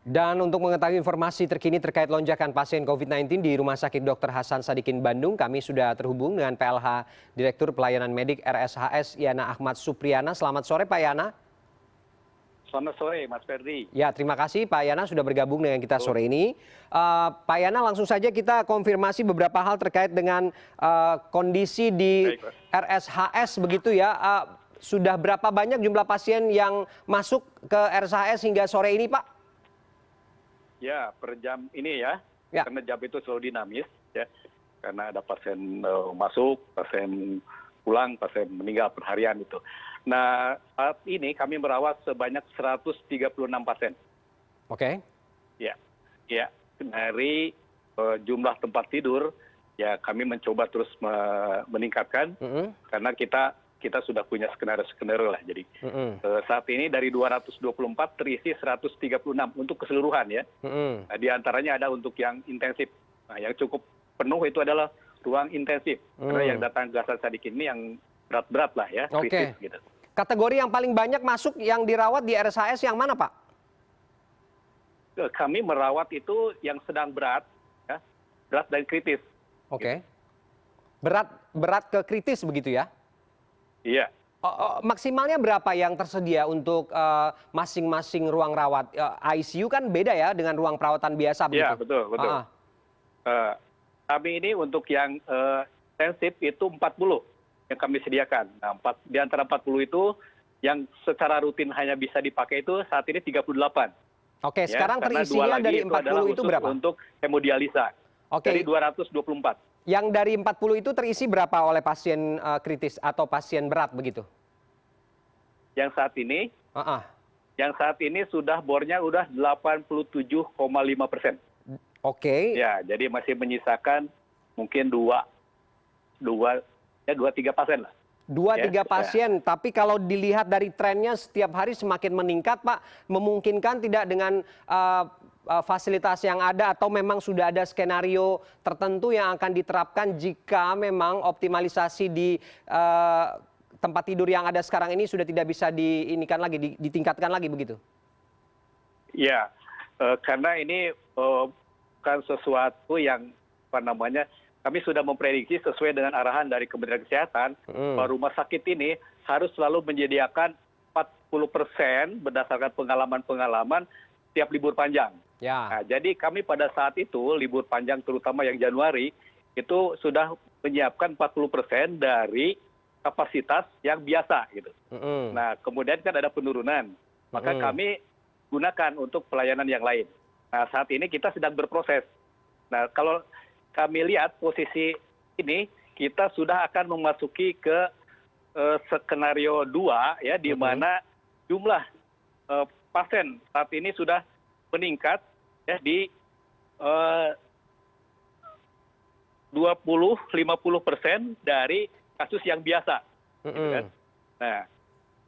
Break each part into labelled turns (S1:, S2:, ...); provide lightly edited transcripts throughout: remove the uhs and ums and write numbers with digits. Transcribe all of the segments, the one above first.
S1: Dan untuk mengetahui informasi terkini terkait lonjakan pasien COVID-19 di Rumah Sakit Dr. Hasan Sadikin Bandung, kami sudah terhubung dengan PLH Direktur Pelayanan Medik RSHS Yana Ahmad Supriyana. Selamat sore Pak Yana.
S2: Selamat sore Mas Ferdi.
S1: Ya, terima kasih Pak Yana sudah bergabung dengan kita sore ini. Pak Yana, langsung saja kita konfirmasi beberapa hal terkait dengan kondisi di
S2: Baik, Mas.
S1: RSHS begitu ya. Sudah berapa banyak jumlah pasien yang masuk ke RSHS hingga sore ini Pak?
S2: Ya, per jam ini ya,
S1: Ya.
S2: karena jam itu selalu dinamis ya, karena ada pasien masuk, pasien pulang, pasien meninggal per harian itu. Nah, saat ini kami merawat sebanyak 136 pasien.
S1: Oke.
S2: Ya, ya, dari jumlah tempat tidur, ya kami mencoba terus meningkatkan, karena kita sudah punya skenario lah. Jadi saat ini dari 224 terisi 136 untuk keseluruhan ya. Nah, di antaranya ada untuk yang intensif. Nah, yang cukup penuh itu adalah ruang intensif. Karena yang datang ke Hasan Sadikin ini yang berat-berat lah ya, kritis gitu.
S1: Kategori yang paling banyak masuk yang dirawat di RSHS yang mana Pak?
S2: Kami merawat itu yang sedang berat, ya, berat dan kritis.
S1: Oke. Berat ke kritis begitu ya?
S2: Iya.
S1: Maksimalnya berapa yang tersedia untuk masing-masing ruang rawat? ICU kan beda ya dengan ruang perawatan biasa begitu?
S2: Iya, betul, betul. Kami ini untuk yang intensif itu 40 yang kami sediakan. Nah, di antara 40 itu yang secara rutin hanya bisa dipakai itu saat ini 38.
S1: Oke,
S2: Ya,
S1: sekarang
S2: karena
S1: terisinya dari 40 itu berapa?
S2: Untuk hemodialisa.
S1: Oke.
S2: Dari 224.
S1: Yang dari 40 itu terisi berapa oleh pasien kritis atau pasien berat begitu?
S2: Yang saat ini sudah bornya udah 87,5%.
S1: Oke.
S2: Ya, jadi masih menyisakan mungkin 2-3 pasien lah.
S1: 2-3
S2: Ya,
S1: pasien, tapi kalau dilihat dari trennya setiap hari semakin meningkat, Pak, memungkinkan tidak dengan fasilitas yang ada atau memang sudah ada skenario tertentu yang akan diterapkan jika memang optimalisasi di tempat tidur yang ada sekarang ini sudah tidak bisa ditingkatkan lagi begitu?
S2: Ya, karena ini bukan sesuatu yang kami sudah memprediksi sesuai dengan arahan dari Kementerian Kesehatan bahwa rumah sakit ini harus selalu menyediakan 40% berdasarkan pengalaman-pengalaman tiap libur panjang.
S1: Ya.
S2: Nah, jadi kami pada saat itu libur panjang terutama yang Januari itu sudah menyiapkan 40% dari kapasitas yang biasa gitu. Nah, kemudian kan ada penurunan, maka kami gunakan untuk pelayanan yang lain. Nah, saat ini kita sedang berproses. Nah, kalau kami lihat posisi ini kita sudah akan memasuki ke skenario 2 ya, di mana jumlah pasien saat ini sudah meningkat ya di 20-50% dari kasus yang biasa. Gitu kan? Nah,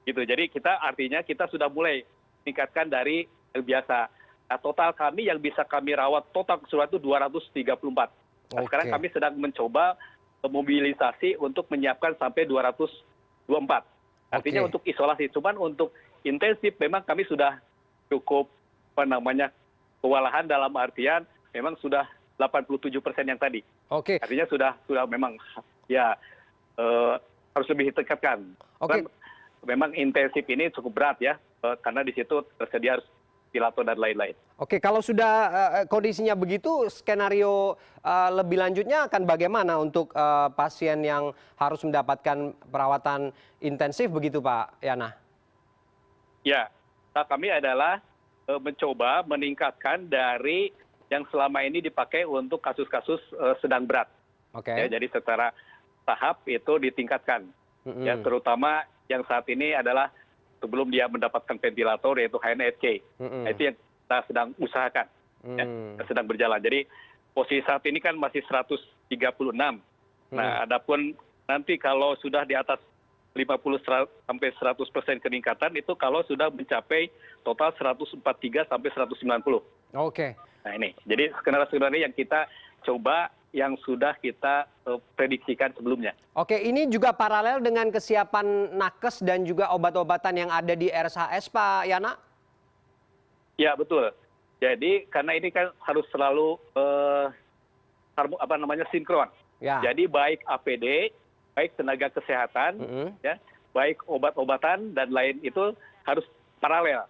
S2: gitu. Jadi artinya kita sudah mulai meningkatkan dari yang biasa. Nah, total kami yang bisa kami rawat total keseluruhan itu 234. Nah, sekarang kami sedang mencoba mobilisasi untuk menyiapkan sampai 224. Artinya untuk isolasi, cuman untuk intensif memang kami sudah cukup kewalahan dalam artian memang sudah 87% yang tadi. Artinya sudah memang ya harus lebih ditingkatkan. Memang intensif ini cukup berat ya, karena di situ tersedia ventilator dan lain-lain.
S1: Oke, kalau sudah kondisinya begitu, skenario lebih lanjutnya akan bagaimana untuk pasien yang harus mendapatkan perawatan intensif begitu Pak Yana?
S2: Ya, kami adalah mencoba meningkatkan dari yang selama ini dipakai untuk kasus-kasus sedang berat. Ya, jadi secara tahap itu ditingkatkan. Ya, terutama yang saat ini adalah sebelum dia mendapatkan ventilator yaitu HNSK. Nah, itu yang kita sedang usahakan, ya, sedang berjalan. Jadi posisi saat ini kan masih 136. Nah, adapun nanti kalau sudah di atas 50 sampai 100% peningkatan itu kalau sudah mencapai total 143 sampai 190. Nah, ini. Jadi skenario yang kita coba yang sudah kita prediksikan sebelumnya.
S1: Ini juga paralel dengan kesiapan nakes dan juga obat-obatan yang ada di RSHS, Pak Yana?
S2: Ya, betul. Jadi karena ini kan harus selalu sinkron.
S1: Ya.
S2: Jadi baik APD, baik tenaga kesehatan, ya, baik obat-obatan dan lain itu harus paralel.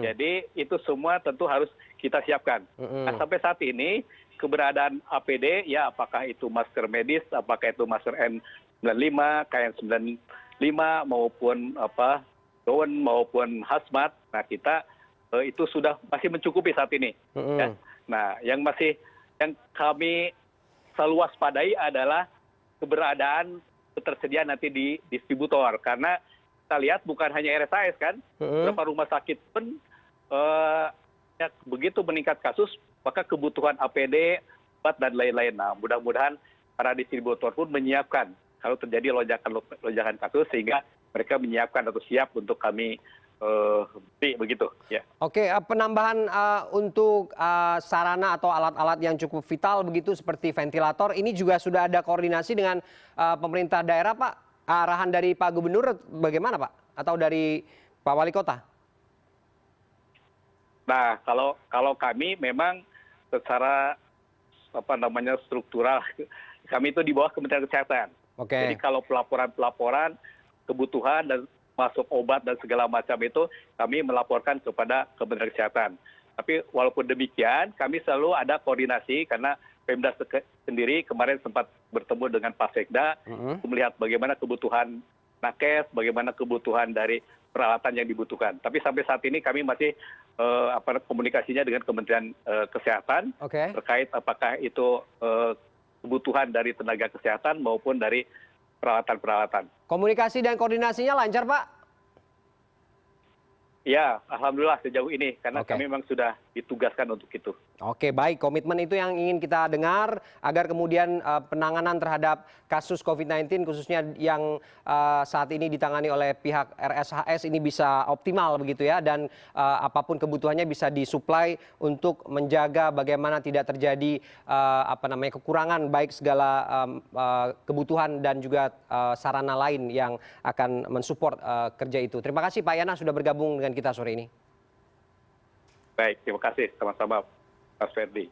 S2: Jadi itu semua tentu harus kita siapkan. Nah, sampai saat ini keberadaan APD, ya apakah itu masker medis, apakah itu masker N95, KN95 maupun gaun maupun hazmat, nah kita itu sudah masih mencukupi saat ini. Ya. Nah, yang kami selalu waspadai adalah keberadaan ketersediaan nanti di distributor, karena kita lihat bukan hanya RSAS kan, beberapa rumah sakit pun ya, begitu meningkat kasus, maka kebutuhan APD, obat dan lain-lain. Nah, mudah-mudahan para distributor pun menyiapkan kalau terjadi lonjakan kasus, sehingga mereka menyiapkan atau siap untuk kami beli begitu. Ya.
S1: Oke, penambahan untuk sarana atau alat-alat yang cukup vital begitu seperti ventilator, ini juga sudah ada koordinasi dengan pemerintah daerah, Pak? Arahan dari Pak Gubernur bagaimana, Pak? Atau dari Pak Wali Kota?
S2: Nah, kalau kami memang secara struktural, kami itu di bawah Kementerian Kesehatan. Jadi kalau pelaporan kebutuhan dan masuk obat dan segala macam itu kami melaporkan kepada Kementerian Kesehatan. Tapi walaupun demikian, kami selalu ada koordinasi karena Pemda sendiri kemarin sempat bertemu dengan Pak Sekda untuk melihat bagaimana kebutuhan nakes, bagaimana kebutuhan dari peralatan yang dibutuhkan. Tapi sampai saat ini kami masih komunikasinya dengan Kementerian Kesehatan terkait apakah itu kebutuhan dari tenaga kesehatan maupun dari peralatan-peralatan.
S1: Komunikasi dan koordinasinya lancar, Pak?
S2: Ya, alhamdulillah sejauh ini, karena kami memang sudah ditugaskan untuk itu.
S1: Oke, baik. Komitmen itu yang ingin kita dengar agar kemudian penanganan terhadap kasus COVID-19 khususnya yang saat ini ditangani oleh pihak RSHS ini bisa optimal begitu ya, dan apapun kebutuhannya bisa disuplai untuk menjaga bagaimana tidak terjadi kekurangan baik segala kebutuhan dan juga sarana lain yang akan mensupport kerja itu. Terima kasih Pak Yana sudah bergabung dengan kita sore ini.
S2: Baik, terima kasih. Sama-sama, Mas Ferdi.